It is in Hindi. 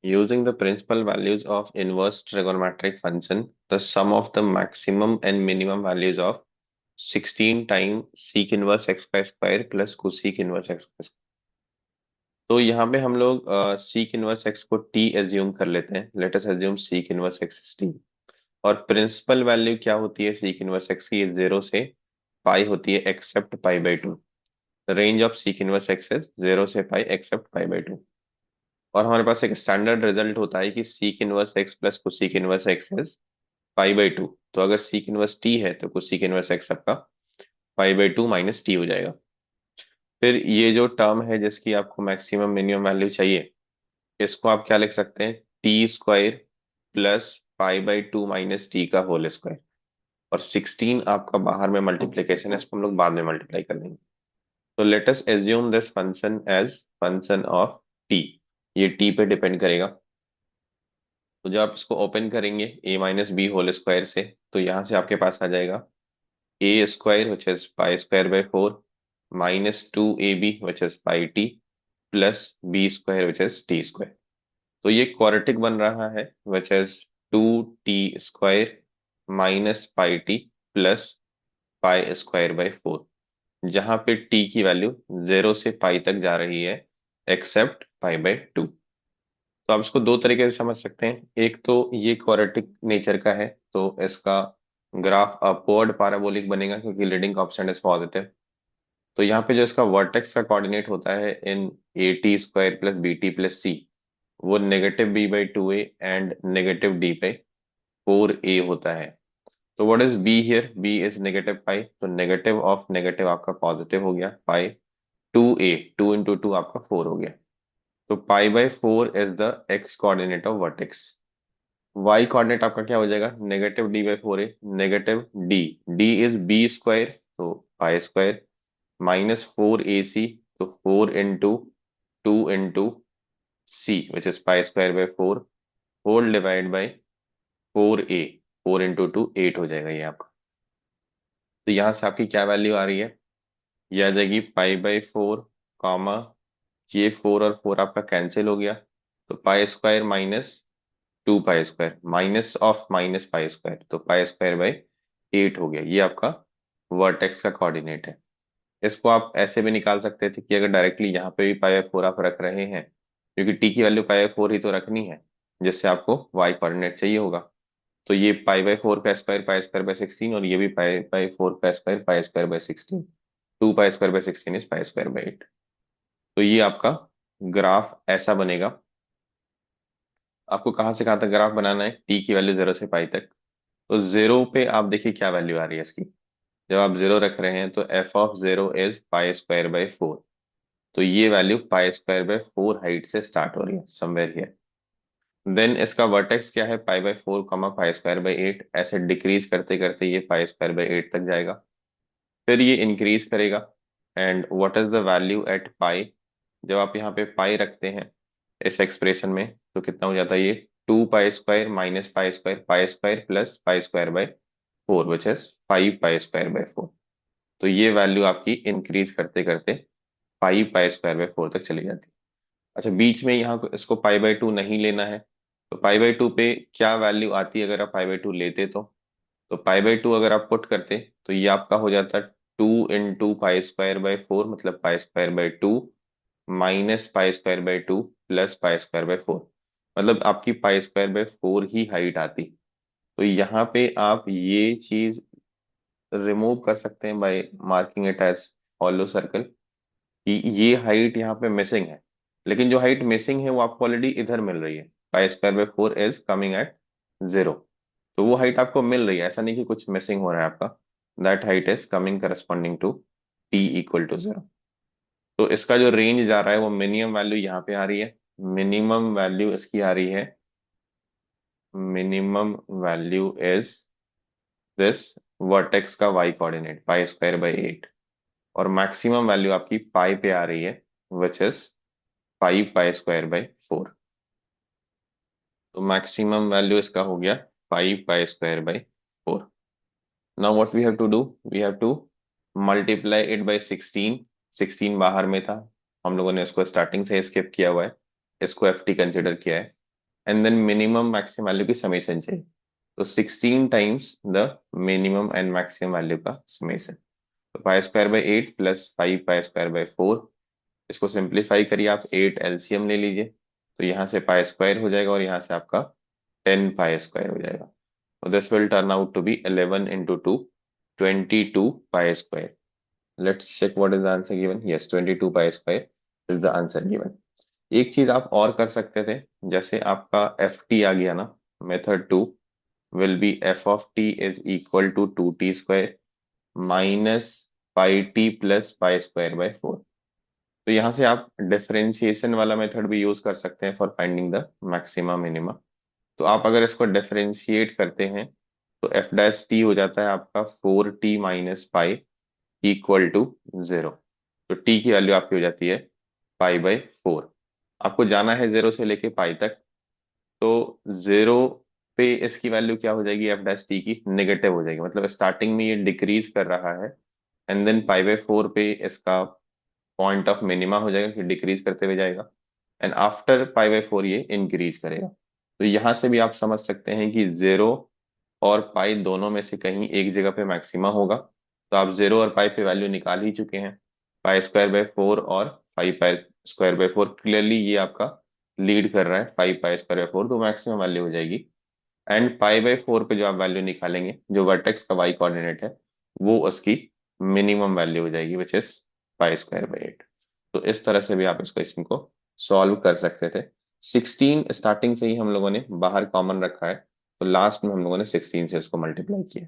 Using the principal values of inverse trigonometric function, the sum of the maximum and minimum values of 16 times sec inverse x का square plus cosec inverse x का स्क्वायर। तो यहाँ पे हम लोग sec इनवर्स x को t एज्यूम कर लेते हैं। Late us assume sec inverse x is t। और प्रिंसिपल वैल्यू क्या होती है sec इनवर्स x की? 0 से पाई होती है except pi by two. Range of sec inverse x is 0 से pi except pi by two. और हमारे पास एक स्टैंडर्ड रिजल्ट होता है कि sec inverse x plus cosec inverse x is pi by to. तो अगर sec इनवर्स t है तो cosec इनवर्स x आपका पाई बाई टू माइनस टी हो जाएगा। फिर ये जो टर्म है जिसकी आपको मैक्सिमम मिनिमम वैल्यू चाहिए, इसको आप क्या लिख सकते हैं? T square plus pi by to minus T का होल स्क्वायर। और 16 आपका बाहर में मल्टीप्लीकेशन है, इसको हम लोग बाद में मल्टीप्लाई कर देंगे। तो let us assume this function as function of T. ये टी पे डिपेंड करेगा। तो जब आप इसको ओपन करेंगे A minus B whole square से, तो यहाँ से आपके पास आ जाएगा A square which is pi square by four minus two A B which is pi T plus B square which is T square. तो ये क्वाड्रेटिक बन रहा है which is two T square minus pi T plus pi square by four, जहां पे टी की वैल्यू 0 से पाई तक जा रही है एक्सेप्ट पाई बाई टू। तो आप इसको दो तरीके से समझ सकते हैं। एक तो ये क्वाड्रेटिक नेचर का है, तो इसका ग्राफ अपवर्ड पैराबोलिक बनेगा क्योंकि लीडिंग कांस्टेंट इज पॉजिटिव। तो यहाँ पे जो इसका वर्टेक्स का कोऑर्डिनेट होता है in A T square plus B T plus C, वो negative B by two A and negative D by four A होता है। तो what is B here? B is negative pi, तो नेगेटिव ऑफ नेगेटिव आपका पॉजिटिव हो गया pi. Two A, two into two आपका फोर हो गया। तो pi by four is the X coordinate of vertex. Y coordinate आपका क्या हो जाएगा? नेगेटिव डी बाई फोर है, negative D. D is B square, तो pi square minus four A C, तो four into two into C which is pi square by four whole divide by four A. Four into two eight हो जाएगा ये आपका। तो यहाँ से आपकी क्या वैल्यू आ रही है? ये आ जाएगी पाई बाई फोर कॉमा, ये फोर और फोर आपका कैंसिल हो गया, तो pi square minus two pi square minus of minus pi square, तो पाई स्क्वायर बाई एट हो गया। ये आपका वर्टेक्स का कोऑर्डिनेट है। इसको आप ऐसे भी निकाल सकते थे कि अगर डायरेक्टली यहाँ पे भी पाई बाई फोर आप रख रहे हैं, क्योंकि टी की वैल्यू पाई बाई फोर ही तो रखनी है जिससे आपको वाई कोऑर्डिनेट चाहिए होगा। तो ये पाई बाई फोर का square pi square by sixteen, और ये भी पाई बाई फोर का square pi square by sixteen. Two pi square by sixteen is pi square by eight. तो ये आपका ग्राफ ऐसा बनेगा। आपको कहाँ से कहाँ तक ग्राफ बनाना है? टी की वैल्यू 0 से पाई तक। तो 0 पे आप देखिए क्या वैल्यू आ रही है इसकी। जब आप 0 रख रहे हैं तो F of 0 is pi square by four. तो ये value pi square by four height से स्टार्ट हो रही है समवेयर हियर। देन इसका वर्टेक्स क्या है? Pi by four comma pi square by eight. ऐसे डिक्रीज करते करते ये पाई स्क्वायर बाई एट तक जाएगा। फिर ये इंक्रीज करेगा। And what is the value at pi? जब आप यहाँ पे पाई रखते हैं इस एक्सप्रेशन में, तो कितना हो जाता है ये? Two pi square minus pi square plus pi square by four which is five pi square by four. तो ये वैल्यू आपकी इंक्रीज करते करते five pi square by four तक चली जाती है। अच्छा, बीच में यहाँ इसको पाई बाय टू नहीं लेना है, तो पाई बाय टू पे क्या वैल्यू आती है अगर आप पाई बाय टू लेते? तो पाई बाय टू अगर आप पुट करते तो ये आपका हो जाता two into pi square by four, मतलब pi square by two minus pi square by two plus pi square by four, मतलब आपकी पाई स्क्वायर बाय फोर ही हाइट आती। तो यहाँ पे आप ये चीज रिमूव कर सकते हैं by marking it as hollow circle, कि ये हाइट यहाँ पे मिसिंग है। लेकिन जो हाइट मिसिंग है वो आपको ऑलरेडी इधर मिल रही है। पाई square by four is coming at zero. तो वो हाइट आपको मिल रही है, ऐसा नहीं कि कुछ मिसिंग हो रहा है आपका। That height is coming corresponding to T equal to zero. तो इसका जो रेंज जा रहा है वो मिनिमम वैल्यू यहाँ पे आ रही है। मिनिमम वैल्यू इसकी आ रही है, minimum value is this vertex का Y coordinate pi square by eight. और मैक्सिमम वैल्यू आपकी पाई पे आ रही है which is five pi square by four. तो मैक्सिमम वैल्यू इसका हो गया five pi square by four. Now what we have to do? We have to multiply it by sixteen. Sixteen बाहर में था, हम लोगों ने उसको स्टार्टिंग से स्किप किया हुआ है, इसको एफ टी कंसिडर किया है। And then minimum maximum value की समेशन चाहिए। तो 16 times the minimum and maximum value का समेशन। तो pi square by 8 plus 5 pi square by 4। इसको सिंप्लीफाई करिए आप, 8 एलसीएम ले लीजिए, तो यहाँ से पाई स्क्वायर हो जाएगा और यहाँ से आपका 10 पाई स्क्वायर हो जाएगा। तो this will turn out to be 11 into 2, 22 pi square. Let's check what is the answer given. Yes, 22 pi square is the answer given. एक चीज आप और कर सकते थे, जैसे आपका एफ टी आ गया ना, method 2 will be f of t is equal to 2t square minus pi T plus pi square by 4। तो यहाँ से आप डिफरेंशिएशन वाला मेथड भी यूज कर सकते हैं for finding the maxima minima. तो आप अगर इसको डिफरेंशिएट करते हैं तो एफ डैश टी हो जाता है आपका 4t minus pi equal to 0। तो टी की वैल्यू आपकी हो जाती है पाई बाई 4। आपको जाना है 0 से लेके पाई तक। तो 0 पे इसकी वैल्यू क्या हो जाएगी, एफ डैश टी की नेगेटिव हो जाएगी, मतलब स्टार्टिंग में ये डिक्रीज कर रहा है। एंड देन पाई बाई 4 पे इसका पॉइंट ऑफ मिनिमा हो जाएगा, फिर डिक्रीज करते हुए जाएगा। एंड आफ्टर पाई बाई 4 ये इंक्रीज करेगा। तो यहां से भी आप समझ सकते हैं कि 0 और पाई दोनों में से कहीं एक जगह पे मैक्सिमा होगा। तो आप 0 और पाई पे वैल्यू निकाल ही चुके हैं। पाई स्क्वायर बाय 4 और 5 पाई स्क्वायर बाय 4, क्लियरली ये आपका लीड कर रहा है। 5 पाई स्क्वायर बाय 4 तो मैक्सिमम वैल्यू हो जाएगी। एंड पाई बाय 4 पे जो आप वैल्यू निकालेंगे, जो वर्टेक्स का वाई कोऑर्डिनेट है, वो उसकी मिनिमम वैल्यू हो जाएगी, विच इज पाई स्क्वायर बाय 8। तो इस तरह से भी आप इसको क्वेश्चन को सॉल्व कर सकते थे। 16 स्टार्टिंग से ही हम लोगों ने बाहर कॉमन रखा है, तो लास्ट में हम लोगों ने 16 से इसको मल्टीप्लाई किया।